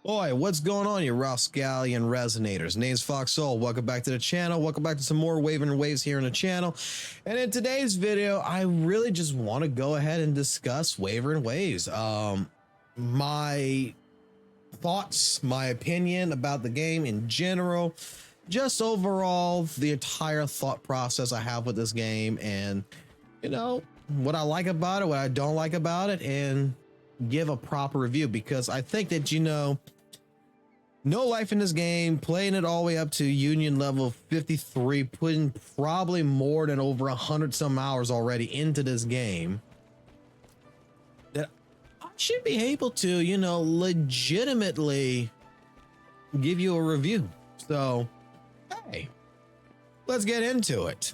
Oi, what's going on, you Rascallion Resonators? Name's FOXSOL. Welcome back to the channel. Welcome back to some more Wuthering Waves here on the channel. And in today's video, I really just want to go ahead and discuss Wuthering Waves. My thoughts, my opinion about the game in general, just overall, the entire thought process I have with this game, and you know, what I like about it, what I don't like about it, and give a proper review, because I think that, you know, no life in this game, playing it all the way up to union level 53, putting probably more than over 100 some hours already into this game, that I should be able to, you know, legitimately give you a review. So, hey, let's get into it.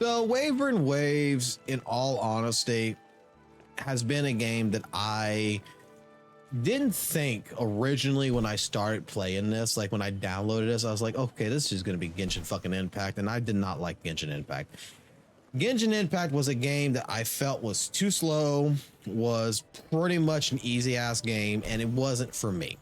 So Wuthering Waves, in all honesty, has been a game that I didn't think originally when I started playing this. Like when I downloaded this, I was like, okay, this is going to be Genshin fucking Impact. And I did not like Genshin Impact. Genshin Impact was a game that I felt was too slow, was pretty much an easy ass game, and it wasn't for me.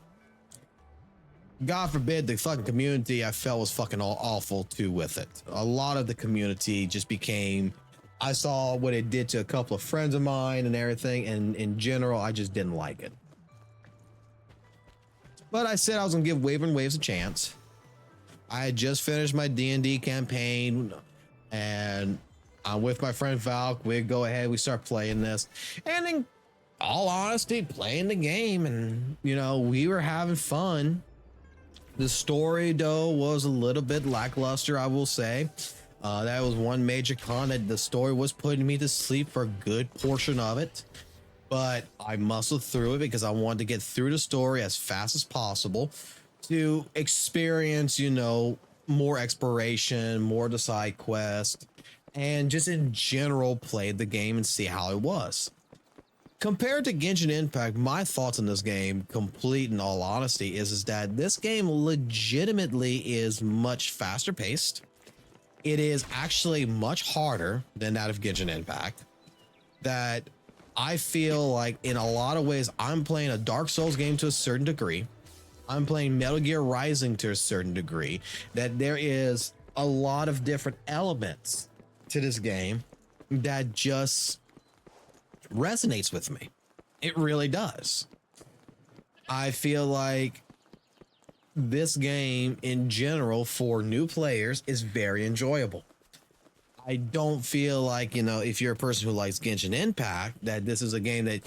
God forbid, the fucking community I felt was fucking awful too with it. A lot of the community just became, I saw what it did to a couple of friends of mine and everything, and in general, I just didn't like it. But I said I was gonna give Wuthering Waves a chance. I had just finished my D&D campaign, and I'm with my friend Valk. We go ahead, we start playing this, and in all honesty, playing the game, and you know, we were having fun. The story, though, was a little bit lackluster, I will say. That was one major con, that the story was putting me to sleep for a good portion of it. But I muscled through it because I wanted to get through the story as fast as possible to experience, you know, more exploration, more of the side quest, and just in general play the game and see how it was. Compared to Genshin Impact, my thoughts on this game, complete in all honesty, is that this game legitimately is much faster paced. It is actually much harder than that of Genshin Impact. That I feel like in a lot of ways, I'm playing a Dark Souls game to a certain degree. I'm playing Metal Gear Rising to a certain degree. That there is a lot of different elements to this game that just resonates with me. It really does. I feel like this game in general for new players is very enjoyable. I don't feel like, you know, if you're a person who likes Genshin Impact, that this is a game that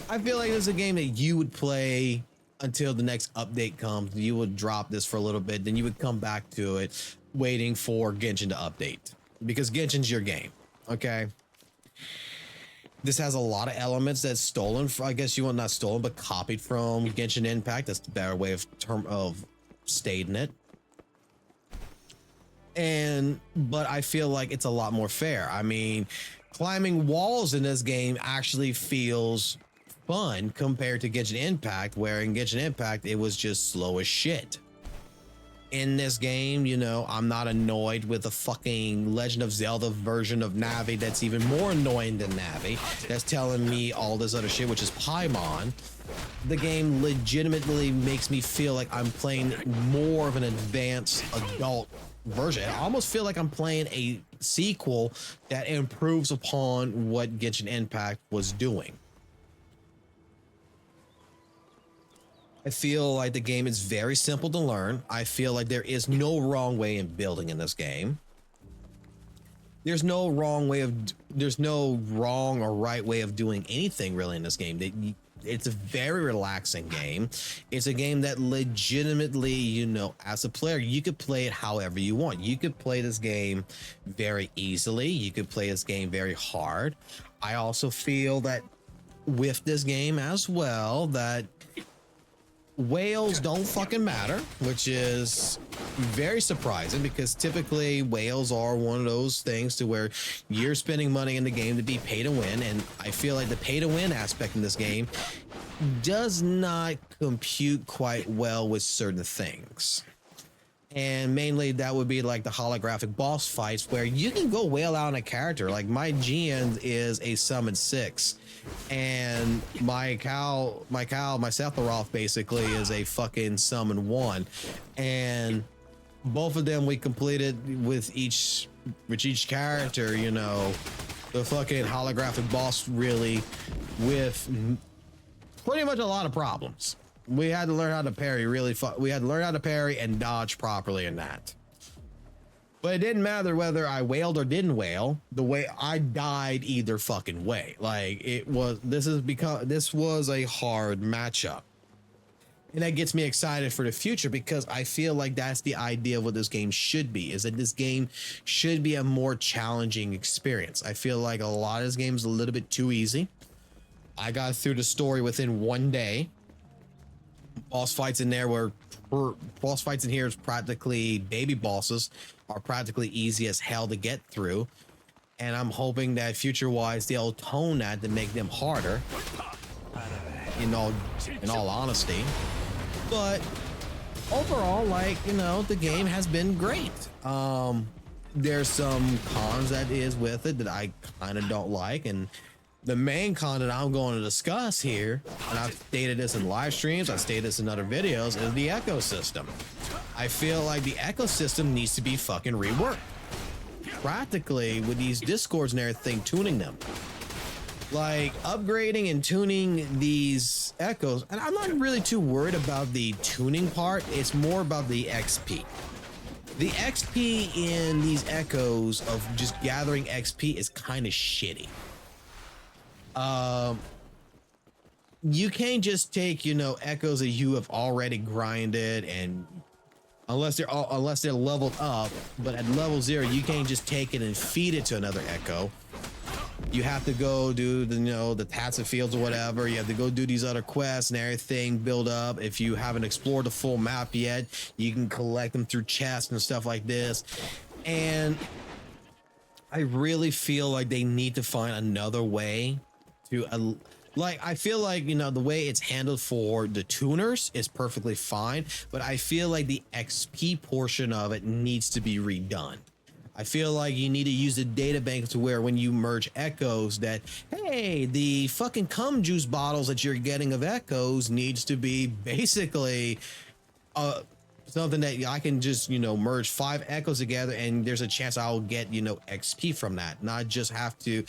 I feel like this is a game that you would play until the next update comes. You would drop this for a little bit, then you would come back to it waiting for Genshin to update, because Genshin's your game. Okay. This has a lot of elements that's stolen from, I guess you want, not stolen, but copied from Genshin Impact. That's the better way of stating it. But I feel like it's a lot more fair. I mean, climbing walls in this game actually feels fun compared to Genshin Impact, where in Genshin Impact, it was just slow as shit. In this game, you know, I'm not annoyed with the fucking Legend of Zelda version of Navi that's even more annoying than Navi, that's telling me all this other shit, which is Paimon. The game legitimately makes me feel like I'm playing more of an advanced adult version. I almost feel like I'm playing a sequel that improves upon what Genshin Impact was doing. I feel like the game is very simple to learn. I feel like there is no wrong way in building in this game. There's no wrong or right way of doing anything really in this game. It's a very relaxing game. It's a game that legitimately, you know, as a player, you could play it however you want. You could play this game very easily. You could play this game very hard. I also feel that with this game as well, that whales don't fucking matter, which is very surprising, because typically whales are one of those things to where you're spending money in the game to be pay to win, and I feel like the pay to win aspect in this game does not compute quite well with certain things. And mainly that would be like the holographic boss fights where you can go whale out on a character. Like my GN is a summon 6, and my Sephiroth basically is a fucking summon 1, and both of them we completed with each character, you know, the fucking holographic boss really with pretty much a lot of problems. We had to learn how to parry we had to learn how to parry and dodge properly in that. But it didn't matter whether I wailed or didn't wail, the way I died either fucking way. Like this was a hard matchup. And that gets me excited for the future because I feel like that's the idea of what this game should be, is that this game should be a more challenging experience. I feel like a lot of this game is a little bit too easy. I got through the story within 1 day. Boss fights in here is practically baby bosses, are practically easy as hell to get through, and I'm hoping that future wise they'll tone that to make them harder, in all honesty. But overall, like, you know, the game has been great. There's some cons that is with it that I kind of don't like, and the main con that I'm going to discuss here, and I've stated this in live streams, I've stated this in other videos, is the ecosystem. I feel like the ecosystem needs to be fucking reworked. Practically with these discords and everything, tuning them. Like upgrading and tuning these echoes. And I'm not really too worried about the tuning part. It's more about the XP. The XP in these echoes of just gathering XP is kind of shitty. You can't just take, you know, echoes that you have already grinded, and unless they're leveled up, but at level 0 you can't just take it and feed it to another echo. You have to go do the, you know, the Tatsa fields or whatever. You have to go do these other quests and everything, build up. If you haven't explored the full map yet, you can collect them through chests and stuff like this. And I really feel like they need to find another way to like, I feel like, you know, the way it's handled for the tuners is perfectly fine, but I feel like the XP portion of it needs to be redone. I feel like you need to use the data bank to where when you merge echoes that, hey, the fucking cum juice bottles that you're getting of echoes needs to be basically something that I can just, you know, merge 5 echoes together and there's a chance I'll get, you know, XP from that, not just have to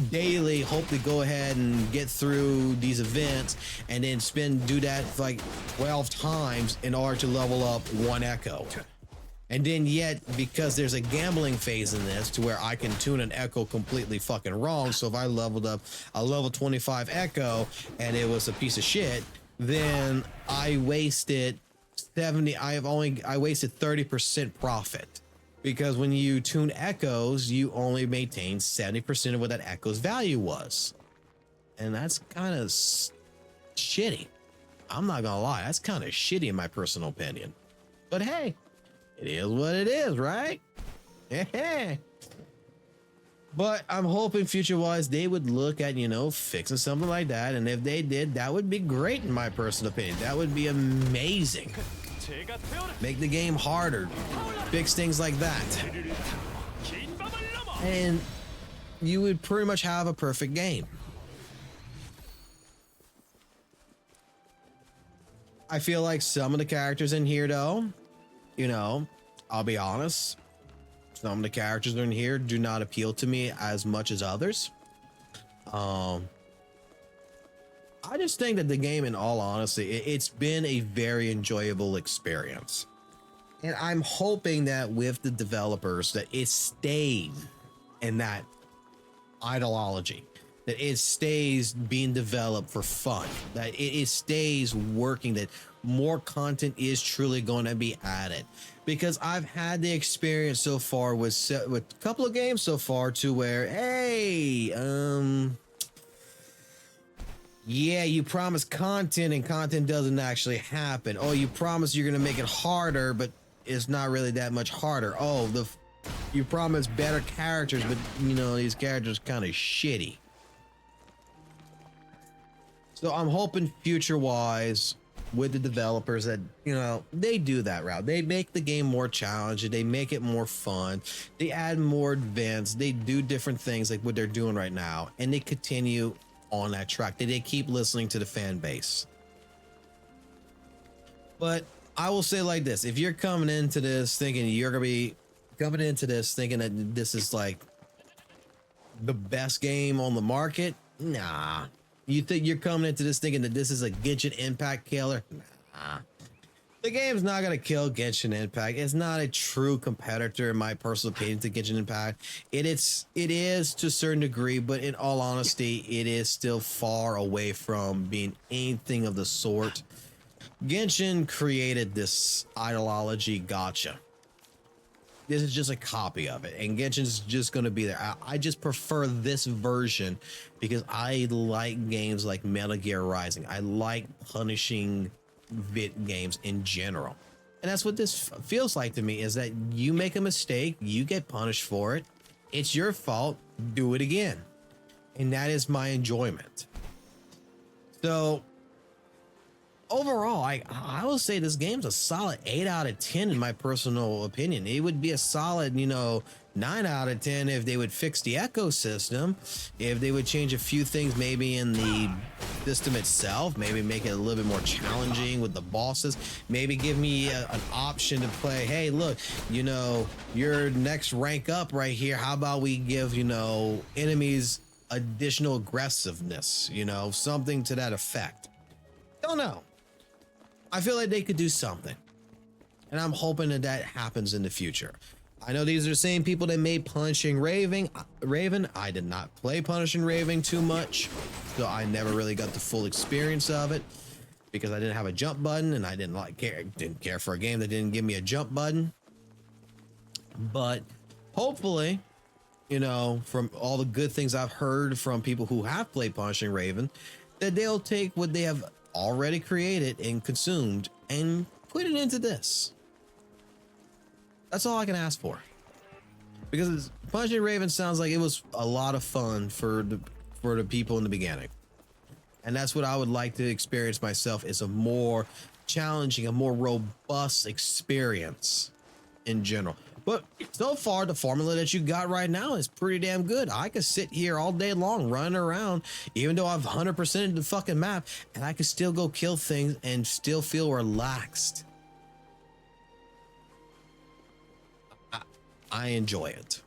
daily hope to go ahead and get through these events and then do that like 12 times in order to level up 1 echo. And then yet, because there's a gambling phase in this to where I can tune an echo completely fucking wrong. So if I leveled up a level 25 echo and it was a piece of shit, then I wasted 30% profit, because when you tune echoes, you only maintain 70% of what that echo's value was. And that's kind of shitty. I'm not gonna lie, that's kind of shitty in my personal opinion. But hey, it is what it is, right? Yeah. But I'm hoping future-wise they would look at, you know, fixing something like that. And if they did, that would be great in my personal opinion. That would be amazing. Make the game harder. Fix things like that. And you would pretty much have a perfect game. I feel like some of the characters in here, though, you know, I'll be honest, some of the characters in here do not appeal to me as much as others. I just think that the game, in all honesty, it's been a very enjoyable experience. And I'm hoping that with the developers that it stays in that ideology, that it stays being developed for fun, that it stays working, that more content is truly going to be added. Because I've had the experience so far with a couple of games so far to where, hey, yeah, you promise content and content doesn't actually happen. Oh, you promise you're gonna make it harder, but it's not really that much harder. Oh, you promise better characters, but you know, these characters kind of shitty. So I'm hoping future wise with the developers that, you know, they do that route. They make the game more challenging, they make it more fun, they add more advanced, they do different things like what they're doing right now, and they continue on that track. They keep listening to the fan base. But I will say like this, if you're coming into this thinking you're gonna be coming into this thinking that this is like the best game on the market, nah. You think you're coming into this thinking that this is a Genshin Impact killer? Nah. The game's not gonna kill Genshin Impact. It's not a true competitor, in my personal opinion, to Genshin Impact. It is to a certain degree, but in all honesty, it is still far away from being anything of the sort. Genshin created this ideology gotcha. This is just a copy of it, and Genshin's just going to be there. I just prefer this version because I like games like Metal Gear Rising. I like punishing games in general, and that's what this feels like to me, is that you make a mistake, you get punished for it, it's your fault, do it again, and that is my enjoyment. So overall, I will say this game's a solid 8 out of 10 in my personal opinion. It would be a solid, you know, 9 out of 10 if they would fix the ecosystem, if they would change a few things maybe in the system itself, maybe make it a little bit more challenging with the bosses, maybe give me an option to play, hey, look, you know, your next rank up right here, how about we give, you know, enemies additional aggressiveness, you know, something to that effect. Don't know. I feel like they could do something, and I'm hoping that that happens in the future. I know these are the same people that made Punishing Raven. I did not play Punishing Raven too much, so I never really got the full experience of it because I didn't have a jump button, and I didn't care for a game that didn't give me a jump button. But hopefully, you know, from all the good things I've heard from people who have played Punishing Raven, that they'll take what they have already created and consumed and put it into this. That's all I can ask for, because Punishing Raven sounds like it was a lot of fun for the people in the beginning, and that's what I would like to experience myself, is a more challenging, a more robust experience in general. But so far, the formula that you got right now is pretty damn good. I could sit here all day long running around, even though I've 100%ed the fucking map, and I could still go kill things and still feel relaxed. I enjoy it.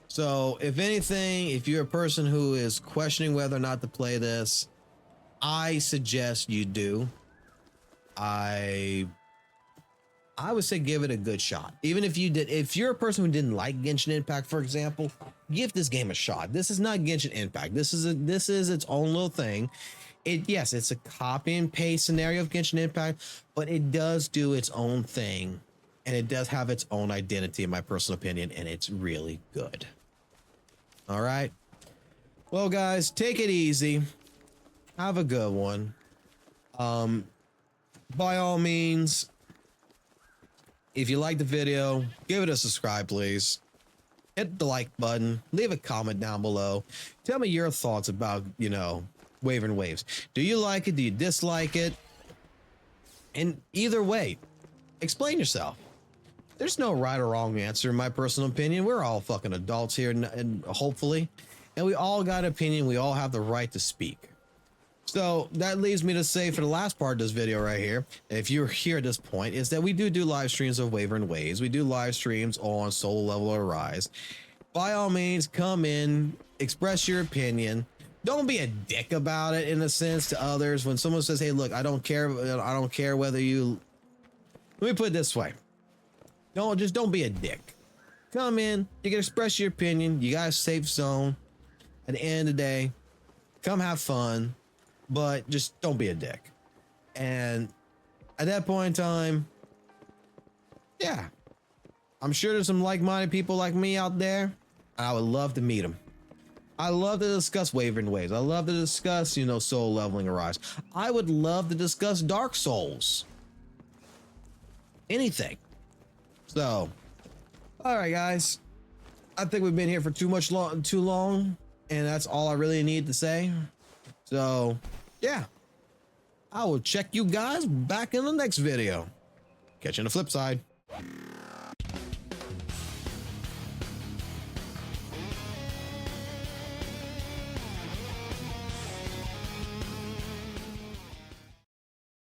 So if anything, if you're a person who is questioning whether or not to play this, I suggest you do. I would say give it a good shot. Even if you're a person who didn't like Genshin Impact, for example, give this game a shot. This is not Genshin Impact. This is its own little thing. Yes, it's a copy and paste scenario of Genshin Impact, but it does do its own thing, and it does have its own identity, in my personal opinion, and it's really good. All right. Well, guys, take it easy. Have a good one. By all means, if you like the video, give it a subscribe, please. Hit the like button. Leave a comment down below. Tell me your thoughts about, you know, Wuthering Waves. Do you like it? Do you dislike it? And either way, explain yourself. There's no right or wrong answer, in my personal opinion. We're all fucking adults here, and hopefully, and we all got an opinion. We all have the right to speak. So that leaves me to say for the last part of this video right here, if you're here at this point, is that we do live streams of Wuthering Waves. We do live streams on Soul Level or Rise. By all means, come in, express your opinion. Don't be a dick about it, in a sense, to others. When someone says, hey, look, I don't care whether you... Let me put it this way. Don't be a dick. Come in, you can express your opinion. You got a safe zone. At the end of the day, come have fun. But just don't be a dick. And at that point in time, yeah, I'm sure there's some like-minded people like me out there, and I would love to meet them. I love to discuss Wuthering Waves. I love to discuss, you know, Soul Leveling Arise. I would love to discuss Dark Souls. Anything. So, all right, guys. I think we've been here for too long, and that's all I really need to say. So, yeah. I will check you guys back in the next video. Catch you on the flip side.